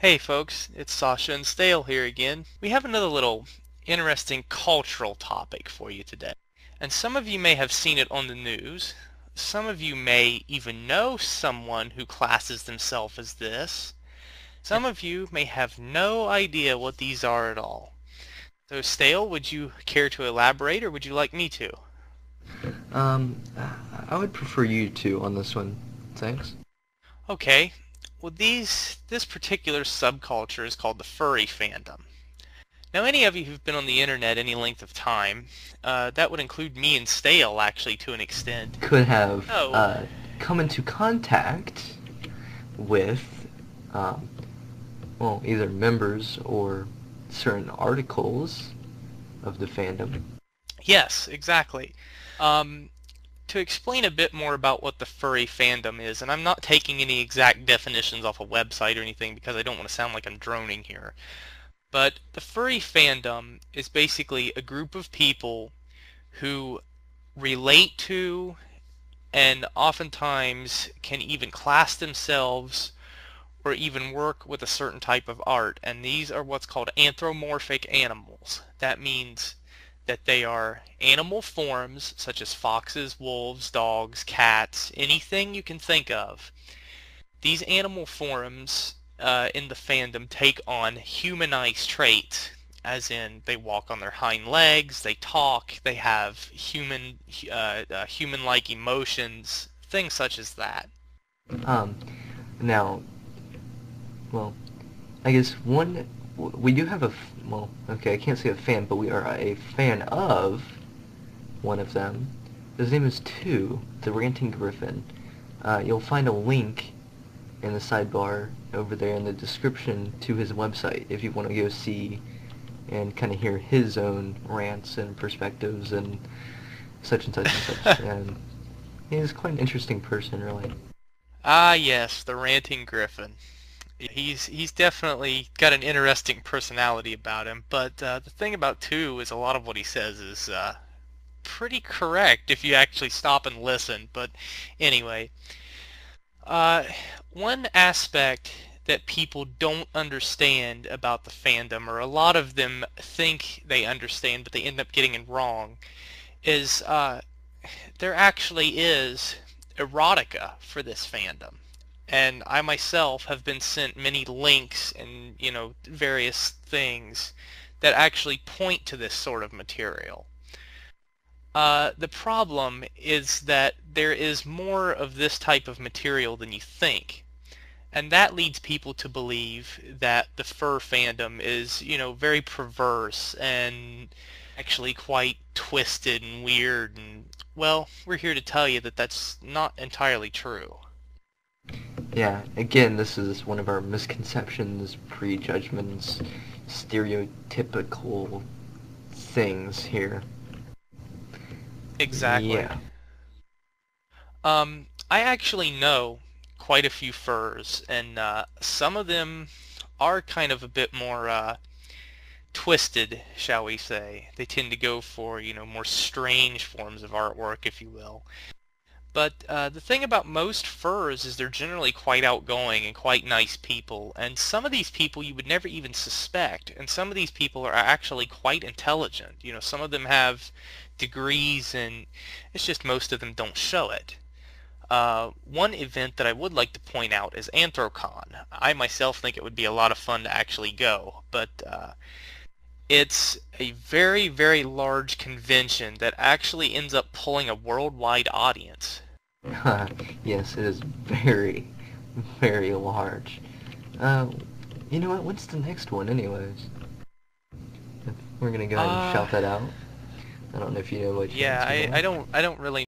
Hey folks, it's Sasha and Stale here again. We have another little interesting cultural topic for you today. And some of you may have seen it on the news. Some of you may even know someone who classes themselves as this. Some of you may have no idea what these are at all. So Stale, would you care to elaborate or would you like me to? Um, I would prefer you to on this one. Thanks. Okay, well this particular subculture is called the furry fandom. Now, any of you who've been on the internet any length of time, that would include me and Stale, actually, to an extent. Could have Oh, come into contact with, um, well, either members or certain articles of the fandom. yes, exactly. Um, to explain a bit more about what the furry fandom is, and I'm not taking any exact definitions off a website or anything because I don't want to sound like I'm droning here, but the furry fandom is basically a group of people who relate to and oftentimes can even class themselves or even work with a certain type of art, and these are what's called anthropomorphic animals. That means that they are animal forms such as foxes, wolves, dogs, cats, anything you can think of. These animal forms in the fandom take on humanized traits, as in they walk on their hind legs, they talk, they have human-like emotions, things such as that. Um, now, well, I guess we do have well, okay, I can't say a fan, but we are a fan of one of them. His name is the Ranting Gryphon. You'll find a link in the sidebar over there in the description to his website if you want to go see and kind of hear his own rants and perspectives and such and such and such. And he's quite an interesting person, really. Ah, yes, the Ranting Gryphon. He's definitely got an interesting personality about him, but the thing about two is a lot of what he says is pretty correct if you actually stop and listen. But anyway, uh, one aspect that people don't understand about the fandom, or a lot of them think they understand, but they end up getting it wrong, is there actually is erotica for this fandom. And I myself have been sent many links and, various things that actually point to this sort of material. The problem is that there is more of this type of material than you think. And that leads people to believe that the fur fandom is, very perverse and actually quite twisted and weird. And, well, we're here to tell you that that's not entirely true. Yeah, again, this is one of our misconceptions, prejudgments, stereotypical things here. Exactly. Yeah. I actually know quite a few furs, and some of them are kind of a bit more twisted, shall we say. They tend to go for, more strange forms of artwork, if you will. But the thing about most furs is they're generally quite outgoing and quite nice people, and some of these people you would never even suspect, and some of these people are actually quite intelligent. Some of them have degrees, and it's just most of them don't show it. One event that I would like to point out is Anthrocon. I myself think it would be a lot of fun to actually go, but it's a very, very large convention that actually ends up pulling a worldwide audience. Yes, it is very, very large. Uh, you know what? What's the next one, anyways? We're gonna go ahead and Uh, shout that out. I don't know if you know by yeah, chance or I, not. I don't I don't really